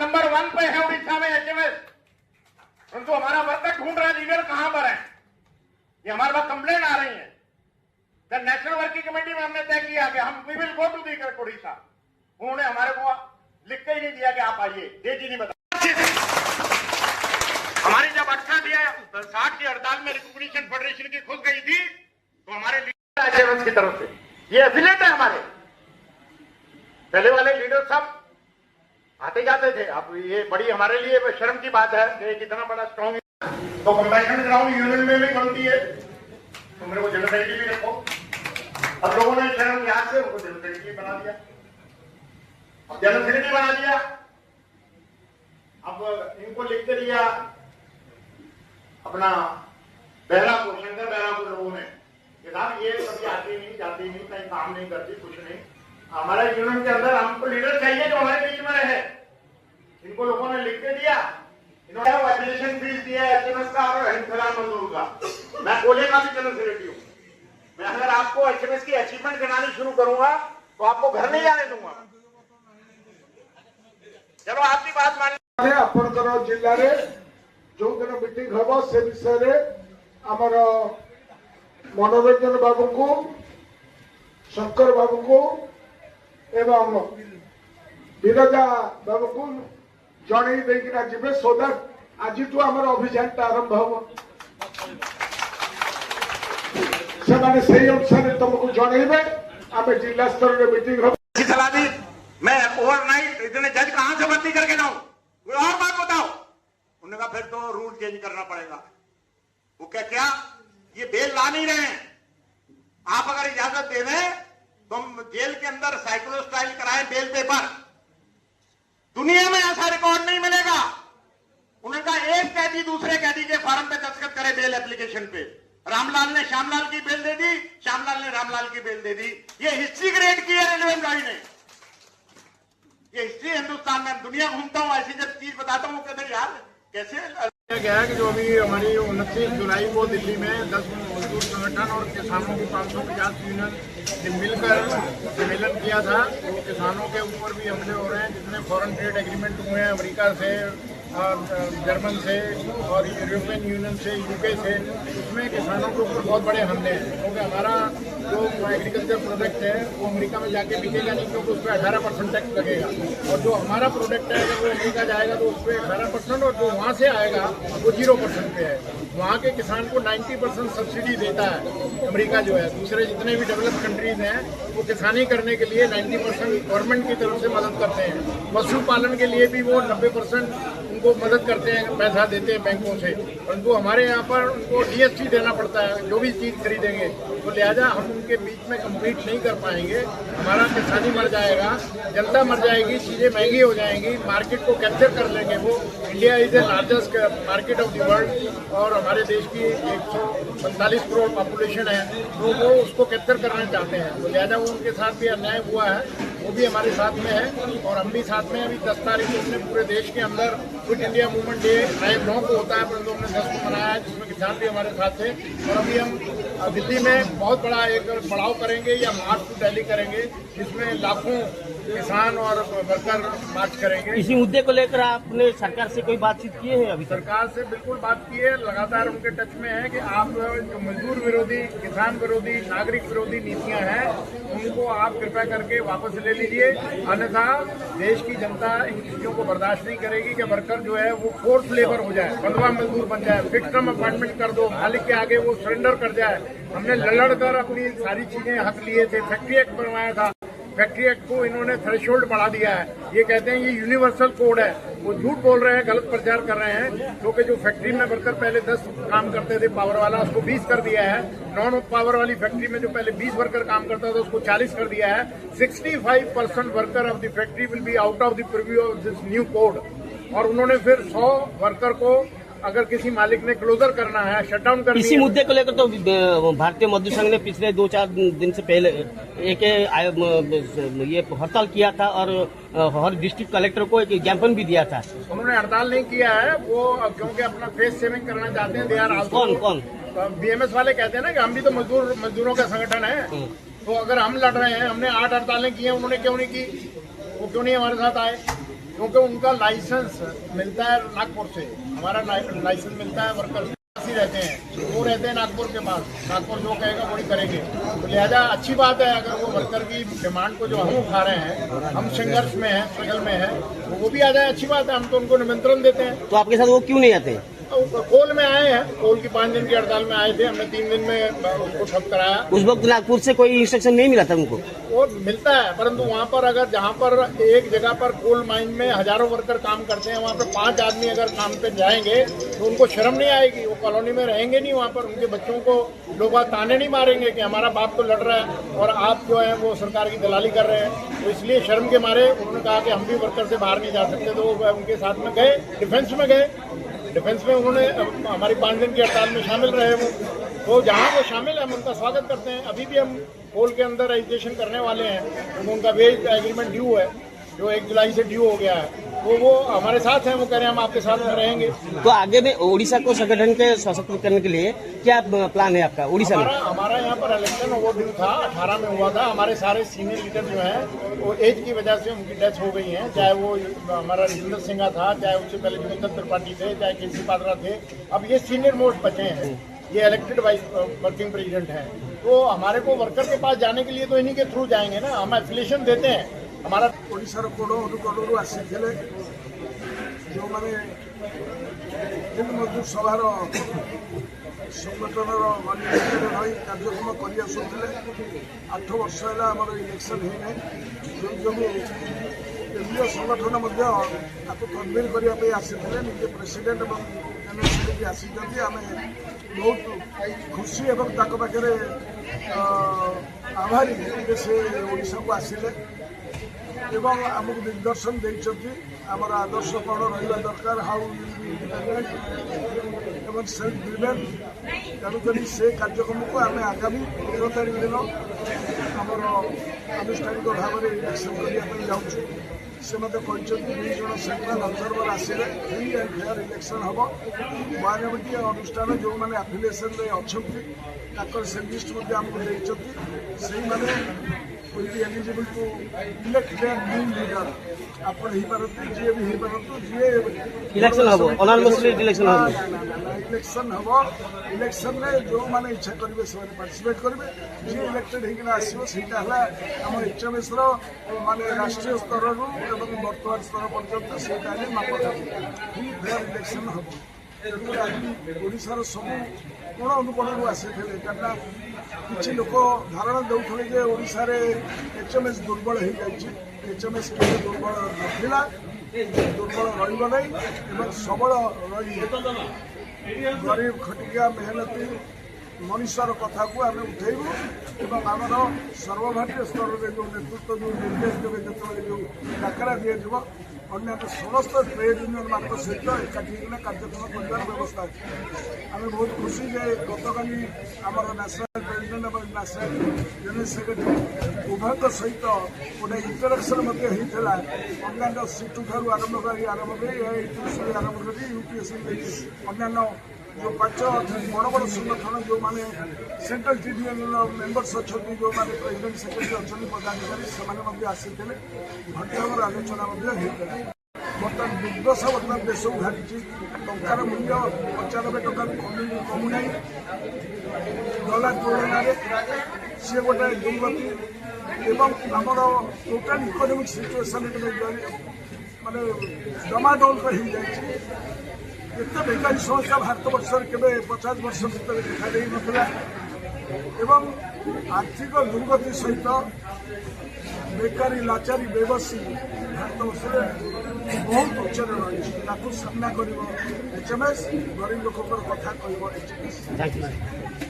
Number 1 पे है उड़ीसा में एचएमएस, परंतु हमारा वर्कर ढूंढ रहा लीडर कहां पर है, ये हमारे पास कंप्लेंट आ रही है। द नेशनल वर्किंग कमेटी में हमने तय किया कि हम we will go to the Orissa, उन्होंने हमारे को लिख के ही नहीं दिया कि आप आइए, डेट ही नहीं बता। हमारी जब 60 की हड़ताल में रिकॉग्निशन फेडरेशन की खुल गई थी तो हमारे लीडर एचएमएस की तरफ से, ये एफिलिएट है हमारे, पहले वाले लीडर सब आते जाते थे। अब ये बड़ी हमारे लिए शर्म की बात है कि कितना बड़ा स्ट्रॉन्ग, तो कंपैशन ग्राउंड यूनियन में भी गलती है, तो मेरे को जनरल सेक्रेटरी भी रखो। अब लोगों ने शर्म याद से उनको जनरल सेक्रेटरी बना दिया, अब जनरल सेक्रेटरी बना दिया, अब इनको लिख के दिया अपना बेहरा को, शंकर बेहरा को लोगों ने कि साहब ये कभी आती नहीं जाती नहीं, कहीं काम नहीं करती, कुछ नहीं, हमारे यूनियन के अंदर हमको लीडर चाहिए जो हमारे बीच में रहे। इनको लोगों ने लिख के दिया, इन्होंने एप्लीकेशन फीस दिया एचएमएस का और इंतजाम मजदूर का। मैं कोले का भी जनरल सेक्रेटरी हूँ, मैं अगर आपको एचएमएस की अचीवमेंट गिनानी शुरू करूंगा तो आपको घर नहीं जाने दूंगा। चलो आपकी बात मान आपनकर जिले में जो दिन मीटिंग हम से विषय आमर मनोरंजन बाबू को, शंकर बाबू को एवं विरजा बाबू को जन देना जीवे सो दैट आज आम अभियान आरंभ हम से अनुसार तुमको जनइबे आम जिला स्तर में मीटिंग हम। मैं ओवरनाइट इतने जज कहां से भर्ती करके लाऊं, कोई और बात बताओ। उन्होंने कहा फिर तो रूल चेंज करना पड़ेगा। वो क्या ये बेल ला नहीं रहे हैं, आप अगर इजाजत दे दें तो हम जेल के अंदर साइक्लो स्टाइल कराएं बेल पेपर, दुनिया में ऐसा रिकॉर्ड नहीं मिलेगा। उन्होंने कहा एक कैदी दूसरे कैदी के फार्म पे दस्तखत करे बेल एप्लीकेशन पे, रामलाल ने श्यामलाल की बेल दे दी, श्यामलाल ने रामलाल की बेल दे दी। ये हिस्ट्री क्रिएट की है रेलवे एम्प्लॉय ने, ये हिस्ट्री हिंदुस्तान में। दुनिया घूमता हूं ऐसी जब चीज बताता हूं कहते यार कैसे गया कि जो अभी हमारी 29 जुलाई को दिल्ली में 10 मजदूर संगठन और किसानों की 550 यूनियन ने मिलकर सम्मेलन किया था। तो किसानों के ऊपर भी हमले हो रहे हैं, जितने फॉरेन ट्रेड एग्रीमेंट हुए हैं अमेरिका से और जर्मन से और यूरोपियन यूनियन से, यूके से, उसमें किसानों के ऊपर बहुत बड़े हमले हैं। क्योंकि हमारा जो एग्रीकल्चर प्रोडक्ट है वो अमेरिका में जाके बिकेगा नहीं, क्योंकि उस पर 18% टैक्स लगेगा, और जो हमारा प्रोडक्ट है अगर वो अमेरिका जाएगा तो उस पर 18%, और जो वहाँ से आएगा वो 0% पे है। वहाँ के किसान को 90% सब्सिडी देता है अमेरिका जो है। दूसरे जितने भी डेवलप कंट्रीज हैं वो किसानी करने के लिए 90% गवर्नमेंट की तरफ से मदद करते हैं। पशुपालन के लिए भी वो 90% उनको मदद करते हैं, पैसा देते हैं बैंकों से, परंतु हमारे यहाँ पर उनको जीएसटी देना पड़ता है जो भी चीज़ खरीदेंगे। तो लिहाजा हम उनके बीच में कम्पीट नहीं कर पाएंगे, हमारा किसानी मर जाएगा, जनता मर जाएगी, चीज़ें महंगी हो जाएंगी, मार्केट को कैप्चर कर लेंगे वो। India is the largest market of the world और हमारे देश की 145 करोड़ पॉपुलेशन है, तो वो उसको कैप्चर करना चाहते हैं। तो लिहाजा वो उनके साथ भी अन्याय हुआ है, वो भी हमारे साथ में है और हम भी साथ में। अभी 10 तारीख को हमने पूरे देश के अंदर क्विट इंडिया मूवमेंट डे 9 को होता है, परंतु हमने 10 को मनाया है, जिसमें किसान भी हमारे साथ थे। और अभी हम दिल्ली में बहुत बड़ा एक पड़ाव करेंगे या मार्च टू दिल्ली करेंगे, जिसमें लाखों किसान और वर्कर मार्च करेंगे। इसी मुद्दे को लेकर आपने सरकार से कोई बातचीत की है? अभी सरकार से बिल्कुल बात की है, लगातार उनके टच में है कि आप जो मजदूर विरोधी, किसान विरोधी, नागरिक विरोधी नीतियां हैं उनको आप कृपया करके वापस ले लीजिए, अन्यथा देश की जनता इन चीजों को बर्दाश्त नहीं करेगी कि वर्कर जो है वो फोर्स लेबर हो जाए, बंधुआ मजदूर बन जाए, फिक्स टर्म अपॉइंटमेंट कर दो, मालिक के आगे वो सरेंडर कर जाए। हमने लड़ कर अपनी सारी चीजें हक लिए थे, फैक्ट्री एक्ट बनवाया था, फैक्ट्री एक्ट को इन्होंने थ्रेशोल्ड बढ़ा दिया है। ये कहते हैं ये यूनिवर्सल कोड है, वो झूठ बोल रहे हैं, गलत प्रचार कर रहे हैं। क्योंकि जो फैक्ट्री में वर्कर पहले 10 काम करते थे पावर वाला, उसको 20 कर दिया है। नॉन पावर वाली फैक्ट्री में जो पहले 20 वर्कर काम करता था उसको 40 कर दिया है। 65% worker of the factory will be out of the preview of this new code. और उन्होंने फिर 100 वर्कर को अगर किसी मालिक ने क्लोजर करना है, शटडाउन करनी है। इसी मुद्दे को लेकर तो भारतीय मजदूर संघ ने पिछले 2-4 दिन से पहले एक ये हड़ताल किया था और हर डिस्ट्रिक्ट कलेक्टर को एक ज्ञापन भी दिया था। उन्होंने हड़ताल नहीं किया है, वो क्योंकि अपना फेस सेविंग करना चाहते हैं। दे आर कौन बीएमएस वाले कहते हैं ना कि हम भी तो मजदूरों का संगठन है, तो अगर हम लड़ रहे हैं, हमने 8 हड़तालें की हैं, उन्होंने क्यों नहीं की? वो क्यों नहीं हमारे साथ आए? क्योंकि उनका लाइसेंस मिलता है नागपुर से, हमारा लाइसेंस मिलता है वर्कर ही रहते हैं, वो रहते हैं नागपुर के पास, नागपुर जो कहेगा वही करेंगे। तो लिहाजा अच्छी बात है अगर वो वर्कर की डिमांड को जो हम उठा रहे हैं, हम संघर्ष में हैं, स्ट्रगल में हैं, वो भी आ जाए, अच्छी बात है, हम तो उनको निमंत्रण देते हैं। तो आपके साथ वो क्यों नहीं आते? कोल में आए हैं, कोल की 5 दिन की हड़ताल में आए थे, हमने 3 दिन में उसको ठप कराया। उस वक्त नागपुर से कोई इंस्ट्रक्शन नहीं मिला था उनको? वो मिलता है, परंतु वहाँ पर अगर जहाँ पर एक जगह पर कोल माइन में हजारों वर्कर काम करते हैं, वहाँ पर 5 आदमी अगर काम पे जाएंगे तो उनको शर्म नहीं आएगी, वो कॉलोनी में रहेंगे नहीं, वहाँ पर उनके बच्चों को लोग ताने नहीं मारेंगे कि हमारा बाप तो लड़ रहा है और आप जो है वो सरकार की दलाली कर रहे हैं। तो इसलिए शर्म के मारे उन्होंने कहा कि हम भी वर्कर से बाहर नहीं जा सकते, तो वो उनके साथ में गए, डिफेंस में गए। डिफेंस में उन्होंने हमारी 5 दिन की हड़ताल में शामिल रहे वो, तो जहाँ वो शामिल है हम उनका स्वागत करते हैं। अभी भी हम कोल के अंदर रजिस्ट्रेशन करने वाले हैं, तो उनका वेज एग्रीमेंट ड्यू है जो 1 जुलाई से ड्यू हो गया है, तो वो हमारे साथ हैं, वो कह रहे हैं हम आपके साथ में रहेंगे। तो आगे में उड़ीसा को संगठन के सशक्त करने के लिए क्या प्लान है आपका उड़ीसा में? हमारा यहाँ पर इलेक्शन ओवर ड्यू था, 18 में हुआ था। हमारे सारे सीनियर लीडर जो हैं वो एज की वजह से उनकी डेथ हो गई है, चाहे वो हमारा राजेंद्र सिंह था, चाहे उससे पहले जोगिंदर त्रिपाठी थे, चाहे केसी पात्रा थे, अब ये सीनियर मोस्ट बचे हैं, ये इलेक्टेड वाइस वर्किंग प्रेसिडेंट हैं। तो हमारे को वर्कर के पास जाने के लिए तो इन्हीं के थ्रू जाएंगे ना, हम एफिलिएशन देते हैं। हमारा ओडिशार कोड़ अनुकोणरू आसीथिले जो माने दिन मजदूर सभार संगठन रही कार्यक्रम कर आसुले 8 वर्ष है आम इलेक्शन होना जो जो केन्द्रीय संगठन कन्वीन करने आसीथिले निजे प्रेसिडेंट और जनरल आसी आम बहुत खुशी और पाखे आभारी से ओडिशा को आसिले एवं आमको दिग्दर्शन देते आमर आदर्श कौन रहा दरकार हाउ एवं सेल्फ ड्रिवेन तेणुक से कार्यक्रम को आम आगामी 13 तारीख दिन आमर आनुष्ठानिक भाव में इलेक्शन करने जाऊँ से मत कहते 2 जन सेंट्राल ऑब्जर्वर आसिले फ्री एंड फेयर इलेक्शन हम 92टी अनुष्ठान जो मैंने आफिलिएसन अच्छा से लिस्ट आमको देते will be eligible to elect their new leader. अपन ही पारंतु जी भी ही पारंतु जी इलेक्शन हबो अनॉनमसली इलेक्शन हबो इलेक्शन हबो इलेक्शन में जो माने इच्छा करिवे से पार्टिसिपेट करिवे जी इलेक्टेड ही ना आसीबो सेटा हला हम एचएमएस रो माने राष्ट्रीय स्तर रो एवं वर्तमान स्तर पर्यंत सेटा ने मापक ही फेयर इलेक्शन हबो ओडिसा रो सब कोण अनुकोण आसी थे कारण किसी लोक धारणा दौले जे ओडिशा रे एचएमएस दुर्बल हो जाए एचएमएस के दुर्बल नथिला दुर्बल रहिबो नै एवं सबल रही गरीब खटिया मेहनती मनुष्यर कथा को आम उठेबू एवं आमर सर्वभारतीय स्तर में जो नेतृत्व जो निर्देश देवे जो जो डाकरा दिया अन्य समस्त ट्रेड यूनियन मान सहित एकाठी कार्यक्रम कर व्यवस्था अच्छे आम बहुत खुशी जे गतकाली आमर नेशनल प्रेसिडेंट और नेशनल जनरल सेक्रेटरी उभय सहित गोटे इंटराक्शन होता अन्य सीटू ठार आरंभ कर आरंभ कर यूपीएससी अन्य जो 5 बड़ बड़ संगठन जो माने सेंट्रल ट्रिब्यूनल मेंबर्स अच्छा जो माने प्रेसिडेंट सेक्रेटरी अच्छा पदाधिकारी से आसी घंटा आलोचना बर्तमान दुर्दशा बर्तमान देश को घाटी टंकार मूल्य 95 टका कमुना डॉलर तुलन सी गोटे दुर्गति एवं आमर टोटाल इकोनोमिक सिचुएसन माने डमाडोल हो जाए एत बेकारी समस्या भारत वर्ष के 50 वर्ष भर देखा दे ना एवं आर्थिक दुर्गति सहित बेकारी लाचारी बेबसी भारत वर्ष बहुत उच्च रही सामना कर एचएमएस गरीब लोक कथा कह एचएमएस।